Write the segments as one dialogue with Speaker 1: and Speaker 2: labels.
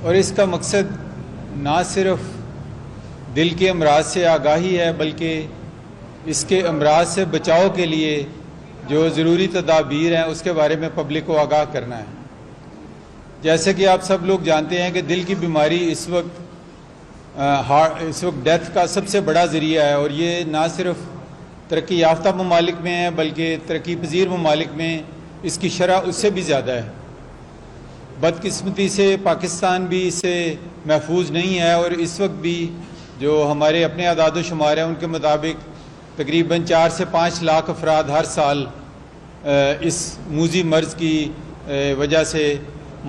Speaker 1: اور اس کا مقصد نہ صرف دل کے امراض سے آگاہی ہے بلکہ اس کے امراض سے بچاؤ کے لیے جو ضروری تدابیر ہیں اس کے بارے میں پبلک کو آگاہ کرنا ہے۔ جیسے کہ آپ سب لوگ جانتے ہیں کہ دل کی بیماری اس وقت ڈیتھ کا سب سے بڑا ذریعہ ہے، اور یہ نہ صرف ترقی یافتہ ممالک میں ہے بلکہ ترقی پذیر ممالک میں اس کی شرح اس سے بھی زیادہ ہے۔ بدقسمتی سے پاکستان بھی اس سے محفوظ نہیں ہے، اور اس وقت بھی جو ہمارے اپنے اعداد و شمار ہیں ان کے مطابق تقریباً 4 سے 5 لاکھ افراد ہر سال اس موذی مرض کی وجہ سے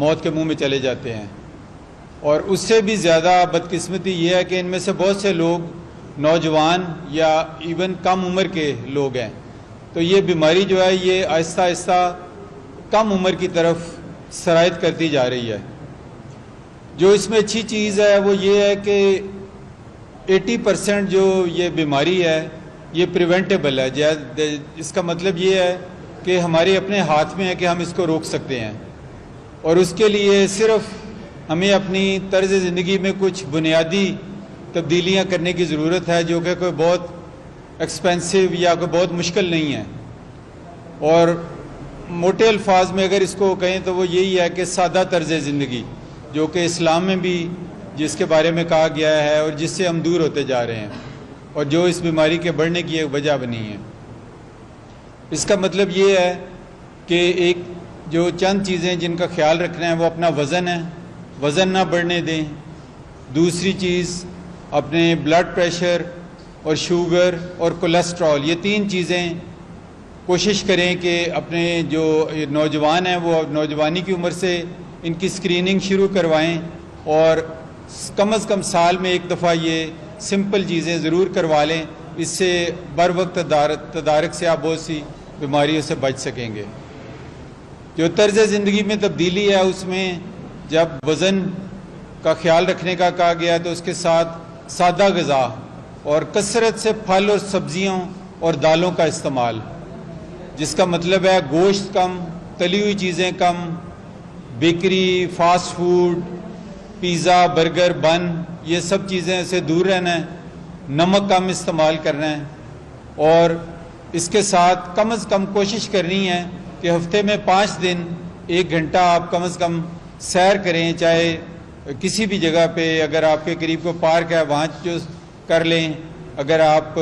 Speaker 1: موت کے منہ میں چلے جاتے ہیں، اور اس سے بھی زیادہ بدقسمتی یہ ہے کہ ان میں سے بہت سے لوگ نوجوان یا ایون کم عمر کے لوگ ہیں۔ تو یہ بیماری جو ہے یہ آہستہ آہستہ کم عمر کی طرف سرایت کرتی جا رہی ہے۔ جو اس میں اچھی چیز ہے وہ یہ ہے کہ 80% جو یہ بیماری ہے یہ پریونٹیبل ہے۔ اس کا مطلب یہ ہے کہ ہمارے اپنے ہاتھ میں ہے کہ ہم اس کو روک سکتے ہیں، اور اس کے لیے صرف ہمیں اپنی طرز زندگی میں کچھ بنیادی تبدیلیاں کرنے کی ضرورت ہے، جو کہ کوئی بہت ایکسپینسو یا کوئی بہت مشکل نہیں ہے۔ اور موٹے الفاظ میں اگر اس کو کہیں تو وہ یہی ہے کہ سادہ طرز زندگی، جو کہ اسلام میں بھی جس کے بارے میں کہا گیا ہے اور جس سے ہم دور ہوتے جا رہے ہیں، اور جو اس بیماری کے بڑھنے کی ایک وجہ بنی ہے۔ اس کا مطلب یہ ہے کہ ایک جو چند چیزیں جن کا خیال رکھنا ہے وہ اپنا وزن ہے، وزن نہ بڑھنے دیں۔ دوسری چیز اپنے بلڈ پریشر اور شوگر اور کولیسٹرول، یہ 3 چیزیں کوشش کریں کہ اپنے جو نوجوان ہیں وہ نوجوانی کی عمر سے ان کی اسکریننگ شروع کروائیں، اور کم از کم سال میں ایک دفعہ یہ سمپل چیزیں ضرور کروا لیں۔ اس سے بر وقت تدارک سے آپ بہت سی بیماریوں سے بچ سکیں گے۔ جو طرز زندگی میں تبدیلی ہے اس میں جب وزن کا خیال رکھنے کا کہا گیا تو اس کے ساتھ سادہ غذا اور کثرت سے پھل اور سبزیوں اور دالوں کا استعمال، جس کا مطلب ہے گوشت کم، تلی ہوئی چیزیں کم، bakery, fast food, pizza, burger, bun, یہ سب چیزیں سے دور رہنا ہے، نمک کم استعمال کرنا ہے، اور اس کے ساتھ کم از کم کوشش کرنی ہے کہ ہفتے میں 5 دن 1 گھنٹہ آپ کم از کم سیر کریں، چاہے کسی بھی جگہ پہ، اگر آپ کے قریب کو پارک ہے وہاں جو کر لیں، اگر آپ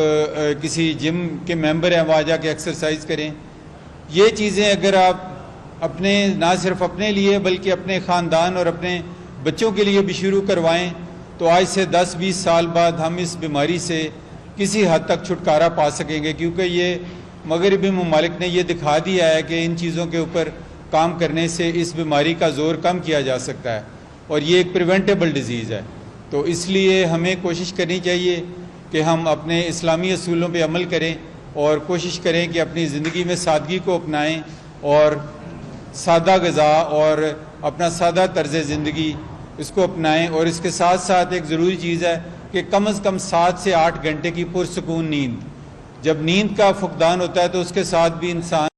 Speaker 1: کسی جم کے ممبر ہیں وہاں جا کے ایکسرسائز کریں۔ یہ چیزیں اگر آپ اپنے نہ صرف اپنے لیے بلکہ اپنے خاندان اور اپنے بچوں کے لیے بھی شروع کروائیں تو آج سے 10-20 سال بعد ہم اس بیماری سے کسی حد تک چھٹکارا پا سکیں گے، کیونکہ یہ مغربی ممالک نے یہ دکھا دیا ہے کہ ان چیزوں کے اوپر کام کرنے سے اس بیماری کا زور کم کیا جا سکتا ہے، اور یہ ایک پریونٹیبل ڈیزیز ہے۔ تو اس لیے ہمیں کوشش کرنی چاہیے کہ ہم اپنے اسلامی اصولوں پہ عمل کریں اور کوشش کریں کہ اپنی زندگی میں سادگی کو اپنائیں اور سادہ غذا اور اپنا سادہ طرز زندگی اس کو اپنائیں، اور اس کے ساتھ ساتھ ایک ضروری چیز ہے کہ کم از کم 7 سے 8 گھنٹے کی پرسکون نیند۔ جب نیند کا فقدان ہوتا ہے تو اس کے ساتھ بھی انسان